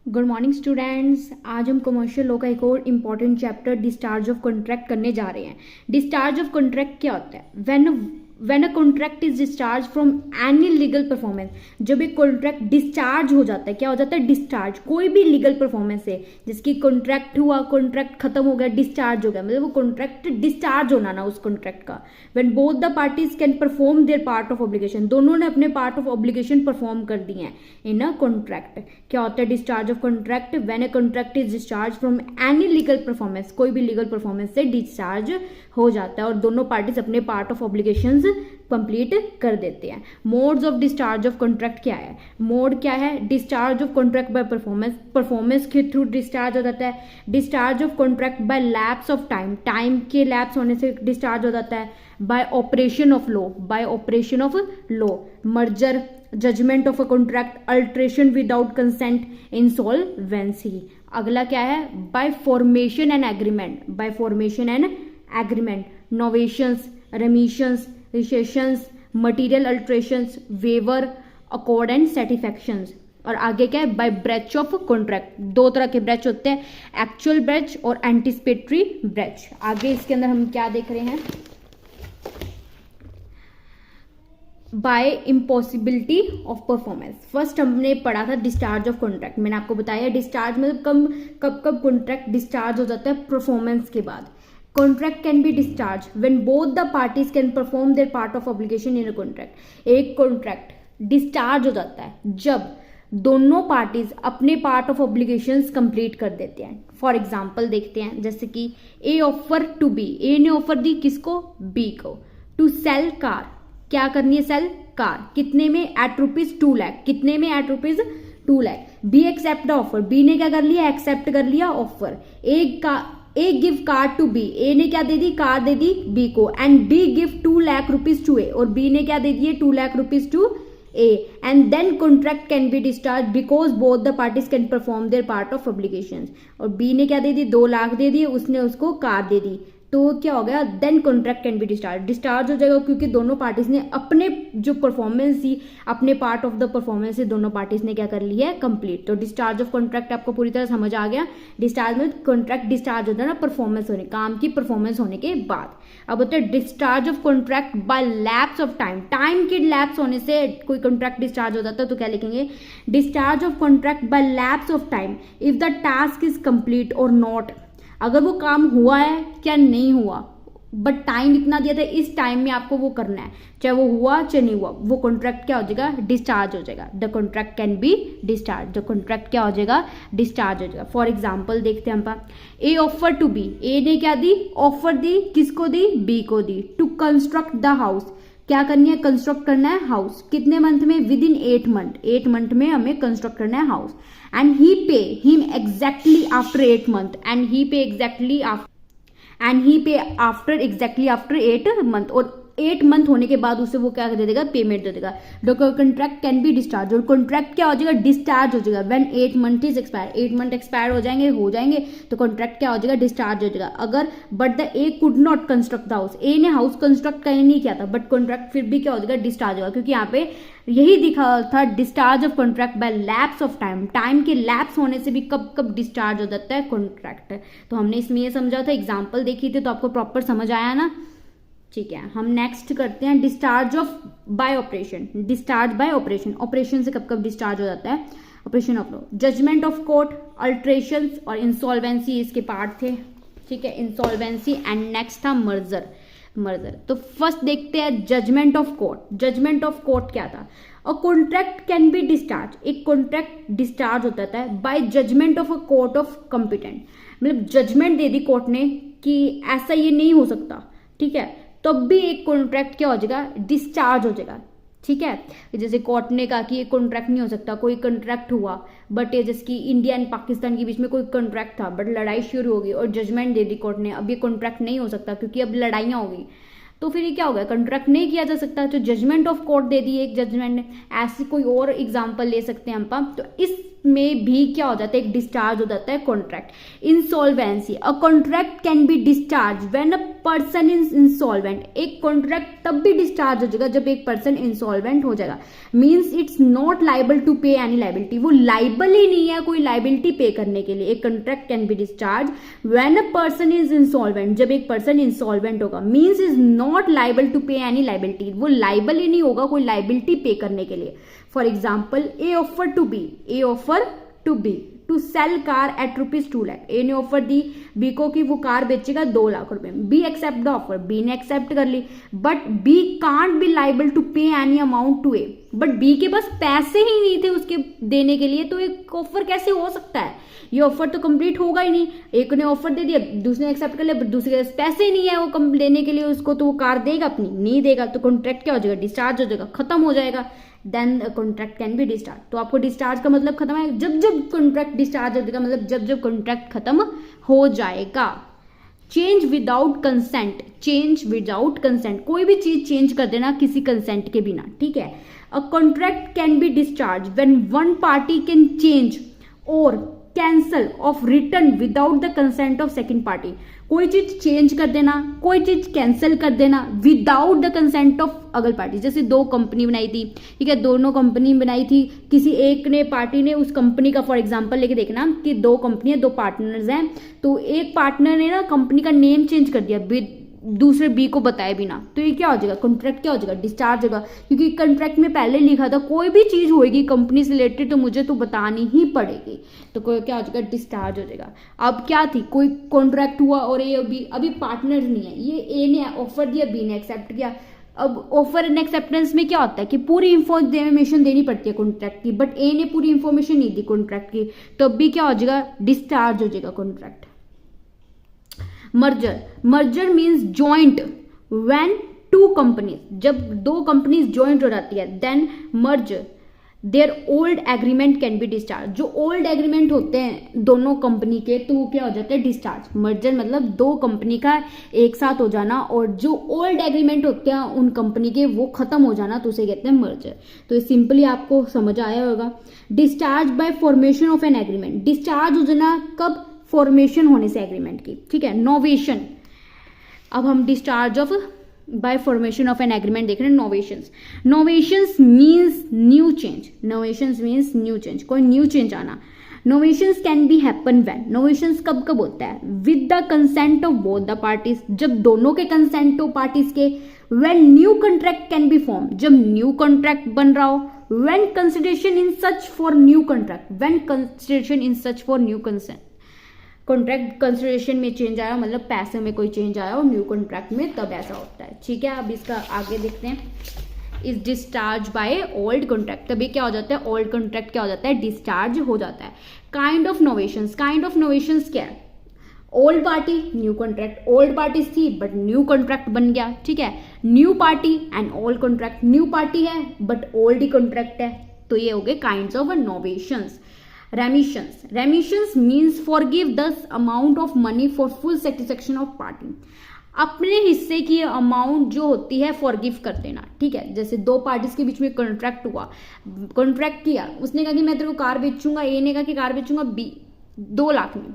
Good morning students. आज हम commercial law का एक और important chapter discharge of contract करने जा रहे हैं। डिस्चार्ज ऑफ कॉन्ट्रैक्ट क्या होता है? When a contract is discharge from any legal performance. जब एक कॉन्ट्रैक्ट डिस्चार्ज हो जाता है, क्या हो जाता है? डिस्चार्ज। कोई भी लीगल परफॉर्मेंस से जिसकी कॉन्ट्रैक्ट हुआ, कॉन्ट्रैक्ट खत्म हो गया, डिस्चार्ज हो गया, मतलब वो कॉन्ट्रैक्ट डिस्चार्ज होना ना उस कॉन्ट्रैक्ट का। When both the parties can perform there part of obligation, दोनों ने अपने पार्ट ऑफ ऑब्लिगेशन परफॉर्म कर दिए हैं इन अ कॉन्ट्रैक्ट। क्या होता है discharge of contract? When a contract is discharge from any legal performance, कोई भी लीगल परफॉर्मेंस से डिस्चार्ज हो जाता है और दोनों पार्टीज अपने पार्ट ऑफ ऑब्लिगेशंस कंप्लीट कर देते हैं। Modes of discharge of contract क्या है? मोड क्या है? Discharge of contract by performance, performance के थ्रू डिस्चार्ज हो जाता है। Discharge of contract by lapse of time, time के लैप्स होने से डिस्चार्ज हो जाता है। By operation of law, by operation of law. Merger, judgement of a contract, alteration without consent, insolvency. अगला क्या है? By formation and agreement, by formation and agreement. नोवेशंस, remissions, rescissions, material alterations, waiver, accord and satisfactions. और आगे क्या है? By breach of contract. दो तरह के ब्रेच होते हैं, एक्चुअल ब्रेच और एंटिसिपेटरी ब्रेच। आगे इसके अंदर हम क्या देख रहे हैं? By impossibility of performance. First हमने पढ़ा था डिस्चार्ज ऑफ कॉन्ट्रैक्ट। मैंने आपको बताया डिस्चार्ज मतलब कब कॉन्ट्रैक्ट डिस्चार्ज हो जाता है? परफॉर्मेंस के बाद। Contract can be discharge when both the parties can perform there part of obligation in a contract. एक कॉन्ट्रैक्ट डिस्चार्ज हो जाता है जब दोनों पार्टीज अपने पार्ट ऑफ ऑब्लिगेशंस कंप्लीट कर देते हैं। फॉर एग्जांपल देखते हैं, जैसे कि ए ऑफर टू बी, ए ने ऑफर दी किसको? बी को, टू सेल कार। क्या करनी है? Sell car. कितने में? एट ₹2 लाख। कितने में? At ₹2 lakh. B accept the offer, B ने क्या कर लिया? एक्सेप्ट कर लिया offer. A give car to B, A ने क्या दे दी? कार दे दी बी को। And B give ₹2 lakh to A, और बी ने क्या दे दिए? ₹2 lakh to A. And then contract can be discharge because both the parties can perform there part of obligations. और बी ने क्या दे दी? 2 लाख दे दिए, उसने उसको कार दे दी, तो क्या हो गया? Then contract can be discharge. Discharge हो जाएगा क्योंकि दोनों पार्टीज ने अपने जो परफॉर्मेंस थी, अपने पार्ट ऑफ द परफॉर्मेंस से दोनों पार्टीज ने क्या कर लिया है? कंप्लीट। तो डिस्चार्ज ऑफ कॉन्ट्रैक्ट आपको पूरी तरह समझ आ गया। डिस्चार्ज में कॉन्ट्रैक्ट डिस्चार्ज होता है ना परफॉर्मेंस होने, काम की परफॉर्मेंस होने के बाद। अब होता है discharge of contract by lapse of time, time के लैप्स होने से कोई कॉन्ट्रैक्ट डिस्चार्ज हो जाता है, तो क्या लिखेंगे? Discharge of contract by lapse of time if the task is complete और नॉट। अगर वो काम हुआ है क्या नहीं हुआ, बट टाइम इतना दिया था, इस टाइम में आपको वो करना है, चाहे वो हुआ चाहे नहीं हुआ, वो कॉन्ट्रैक्ट क्या हो जाएगा? डिस्चार्ज हो जाएगा। The contract can be discharge, the contract क्या हो जाएगा? डिस्चार्ज हो जाएगा। फॉर एग्जाम्पल देखते हैं हम, ए ऑफर टू बी, ए ने क्या दी? ऑफर दी, किसको दी? बी को दी। टू कंस्ट्रक्ट द हाउस, क्या करनी है? कंस्ट्रक्ट करना है हाउस। कितने मंथ में? विद इन 8 मंथ, 8 मंथ में हमें कंस्ट्रक्ट करना है house. And he pay him exactly after 8 month, and he पे एग्जैक्टली आफ्टर 8 मंथ, और 8 मंथ होने के बाद उसे वो क्या दे देगा? पेमेंट दे देगा। कॉन्ट्रैक्ट कैन बी डिस्चार्ज, और कॉन्ट्रैक्ट क्या हो जाएगा? डिस्चार्ज हो जाएगा when 8 month is expire. 8 month expire हो जाएंगे तो कॉन्ट्रैक्ट क्या हो जाएगा? डिस्चार्ज हो जाएगा। अगर but the A could not construct the house, A ने हाउस कंस्ट्रक्ट कहीं नहीं किया था, बट कॉन्ट्रैक्ट फिर भी क्या हो जाएगा? डिस्चार्ज होगा, क्योंकि यहाँ पे यही दिखा था discharge of contract by lapse of time, time के लैप्स होने से भी कब डिस्चार्ज हो जाता है कॉन्ट्रैक्ट। तो हमने इसमें ये समझा था, एग्जाम्पल देखी थी, तो आपको प्रॉपर समझ आया ना? ठीक है, हम नेक्स्ट करते हैं discharge of by operation. Discharge by operation, operation से कब डिस्चार्ज हो जाता है? Operation of law. Judgement of court, alteration और इंसॉल्वेंसी इसके पार्ट थे। ठीक है, इंसॉल्वेंसी। एंड नेक्स्ट था मर्जर। तो फर्स्ट देखते हैं judgement of court. Judgement of court क्या था? A contract can be discharge, एक कॉन्ट्रैक्ट डिस्चार्ज होता था by judgement of a court of competent. मतलब जजमेंट दे दी कोर्ट ने कि ऐसा ये नहीं हो सकता, ठीक है, तब भी एक कॉन्ट्रैक्ट क्या हो जाएगा? डिस्चार्ज हो जाएगा। ठीक है, जैसे कोर्ट ने कहा कि ये कॉन्ट्रैक्ट नहीं हो सकता, कोई कॉन्ट्रैक्ट हुआ, बट ये जैसे कि इंडिया एंड पाकिस्तान के बीच में कोई कॉन्ट्रैक्ट था, बट लड़ाई शुरू हो गई और जजमेंट दे दी कोर्ट ने, अब ये कॉन्ट्रैक्ट नहीं हो सकता क्योंकि अब लड़ाइयाँ हो गई, तो फिर ये क्या हो गया? कॉन्ट्रैक्ट नहीं किया जा सकता। तो जजमेंट ऑफ कोर्ट दे दी एक जजमेंट ने। ऐसी कोई और एग्जाम्पल ले सकते हैं हम। तो इस में भी क्या हो जाता है, एक डिस्चार्ज हो जाता है contract. Insolvency, a contract can be discharge when a person is insolvent. एक कॉन्ट्रैक्ट तब भी डिस्चार्ज हो जाएगा जब एक पर्सन इंसॉल्वेंट हो जाएगा। Means it's not liable to pay any liability, वो लाइबल ही नहीं है कोई लाइबिलिटी पे करने के लिए। एक contract can be discharge when a person is insolvent, जब एक पर्सन इंसॉल्वेंट होगा। Means is not liable to pay any liability, वो लाइबल ही नहीं होगा कोई लाइबिलिटी पे करने के लिए। For example, A offer to B to sell car at ₹2 lakh. ए ने ऑफर दी बी को कि वो कार बेचेगा 2 लाख रुपए में। B accept the offer, B ने एक्सेप्ट कर ली, but B can't be liable to pay any amount to A. But B के पास पैसे ही नहीं थे उसके देने के लिए, तो एक ऑफर कैसे हो सकता है? ये ऑफर तो कंप्लीट होगा ही नहीं। एक ने ऑफर दे दिया, दूसरे ने एक्सेप्ट कर लिया, बट दूसरे के पास पैसे ही नहीं है वो कम देने के लिए उसको, तो वो कार देगा अपनी? नहीं देगा। तो कॉन्ट्रैक्ट क्या हो जाएगा? डिस्चार्ज हो जाएगा, खत्म हो जाएगा। Then contract can be discharge. तो आपको डिस्चार्ज का मतलब खत्म है, जब जब कॉन्ट्रैक्ट डिस्चार्ज हो जाएगा, मतलब जब जब कॉन्ट्रैक्ट खत्म हो जाएगा। Change without consent, change without consent, कोई भी चीज चेंज कर देना किसी कंसेंट के बिना, ठीक है। A contract can be discharge when one party can change और cancel of return without the consent of second party. कोई चीज चेंज कर देना, कोई चीज कैंसिल कर देना विदाउट द कंसेंट ऑफ अगल पार्टी। जैसे 2 कंपनी बनाई थी, ठीक है, दोनों कंपनी बनाई थी, किसी एक ने पार्टी ने उस कंपनी का फॉर एग्जांपल लेके देखना कि 2 कंपनी 2 पार्टनर्स हैं, तो एक पार्टनर ने ना कंपनी का नेम चेंज कर दिया दूसरे बी को बताए बिना, तो ये क्या हो जाएगा? कॉन्ट्रैक्ट क्या हो जाएगा? डिस्चार्ज होगा। क्योंकि कॉन्ट्रैक्ट में पहले लिखा था कोई भी चीज होगी कंपनी से रिलेटेड तो मुझे तो बतानी ही पड़ेगी, तो कोई क्या हो जाएगा? डिस्चार्ज हो जाएगा। अब क्या थी, कोई कॉन्ट्रैक्ट हुआ और ए बी अभी पार्टनर नहीं है, ये ए ने ऑफर दिया, बी ने एक्सेप्ट किया। अब ऑफर एंड एक्सेप्टेंस में क्या होता है कि पूरी इंफॉर्मेशन देनी पड़ती है कॉन्ट्रैक्ट की, बट ए ने पूरी इंफॉर्मेशन नहीं दी कॉन्ट्रैक्ट की, तो अब भी क्या हो जाएगा? डिस्चार्ज हो जाएगा contract. Merger, merger means joint when 2 companies, जब 2 कंपनीज ज्वाइंट हो जाती है, then merge their old agreement can be discharge. जो ओल्ड एग्रीमेंट होते हैं दोनों कंपनी के, तो वो क्या हो जाता है? डिस्चार्ज। मर्जर मतलब 2 कंपनी का एक साथ हो जाना, और जो ओल्ड एग्रीमेंट होते हैं उन कंपनी के वो खत्म हो जाना, तो उसे कहते हैं मर्जर। तो ये सिंपली आपको समझ आया होगा। Discharge by formation of an agreement, discharge हो जाना कब? फॉर्मेशन होने से एग्रीमेंट की, ठीक है। नोवेशन, अब हम discharge of by formation of an agreement देख रहे हैं। Novations, novations means new change, novations means new change, कोई न्यू चेंज आना। Novations can be happen when, novations कब कब होता है? With the consent of both the parties, जब दोनों के कंसेंट हो पार्टीज के। When new contract can be form, जब न्यू कॉन्ट्रैक्ट बन रहा हो। When consideration in such for new contract, when consideration in such for new consent, contract consideration में चेंज आया, मतलब पैसे में कोई चेंज आया और न्यू कॉन्ट्रैक्ट में तब ऐसा होता है, ठीक है। अब इसका आगे देखते हैं। Is discharge by old contract, तभी क्या हो जाता है? ओल्ड कॉन्ट्रैक्ट क्या हो जाता है? डिस्चार्ज हो जाता है। Kind of novations, kind of novations क्या है? Old party new contract, old parties थी बट न्यू कॉन्ट्रैक्ट बन गया, ठीक है। New party and old contract, new party है बट ओल्ड ही कॉन्ट्रैक्ट है, तो ये हो गए kinds of novations. Remissions, remissions means forgive the amount of money for full satisfaction of party, अपने हिस्से की अमाउंट जो होती है फॉरगिव कर देना, ठीक है। जैसे 2 पार्टीज के बीच में कॉन्ट्रैक्ट हुआ, कॉन्ट्रैक्ट किया, उसने कहा कि मैं तेरे को कार बेचूंगा, ए ने कहा कि कार बेचूंगा 2 लाख में,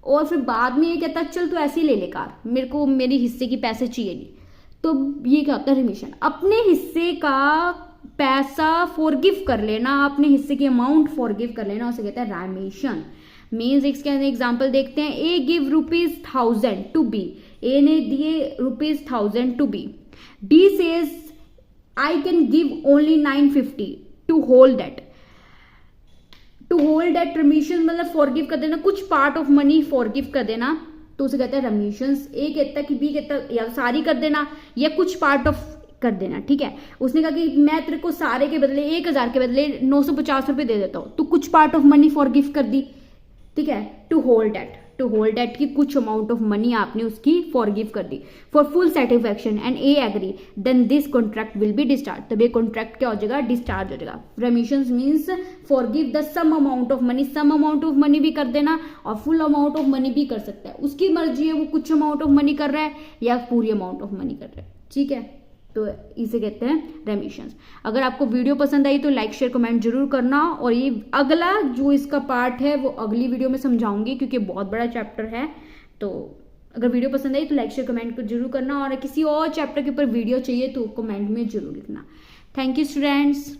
और फिर बाद में ये कहता चल तू ऐसे ही ले ले कार, मेरे को मेरे हिस्से की पैसे चाहिए नहीं, तो ये क्या होता है? रेमिशन, अपने हिस्से का पैसा फॉरगिव कर लेना, अपने हिस्से की अमाउंट फॉरगिव कर लेना, उसे कहते हैं रेमिशन। मीन्स इसके एग्जांपल देखते हैं। A give ₹1000 to B, A ने दिए ₹1000 to B. B says I can give only 950 to hold that, to hold that remission मतलब फॉरगिव कर देना, कुछ पार्ट ऑफ मनी फॉरगिव कर देना, तो उसे कहते हैं रेमिशंस। ए कहता है कि बी कहता है या सारी कर देना या कुछ पार्ट ऑफ कर देना, ठीक है। उसने कहा कि मैं तेरे को सारे के बदले 1000 के बदले 950 रुपए दे देता हूँ, तो कुछ पार्ट ऑफ मनी फॉरगिव कर दी, ठीक है। To hold that, to hold that की कुछ अमाउंट ऑफ मनी आपने उसकी फॉरगिव कर दी for full satisfaction and A agree, then this contract will be discharge, तब ये कॉन्ट्रैक्ट क्या हो जाएगा? डिस्चार्ज हो जाएगा। Remissions means forgive the sum amount of money, sum amount of money भी कर देना और फुल अमाउंट ऑफ मनी भी कर सकता है, उसकी मर्जी है वो कुछ अमाउंट ऑफ मनी कर रहा है या पूरी अमाउंट ऑफ मनी कर रहा है, ठीक है। तो इसे कहते हैं रेमिशंस। अगर आपको वीडियो पसंद आई तो लाइक शेयर कमेंट जरूर करना, और ये अगला जो इसका पार्ट है वो अगली वीडियो में समझाऊंगी क्योंकि बहुत बड़ा चैप्टर है। तो अगर वीडियो पसंद आई तो लाइक शेयर कमेंट जरूर करना, और किसी और चैप्टर के ऊपर वीडियो चाहिए तो कमेंट में जरूर लिखना। Thank you students.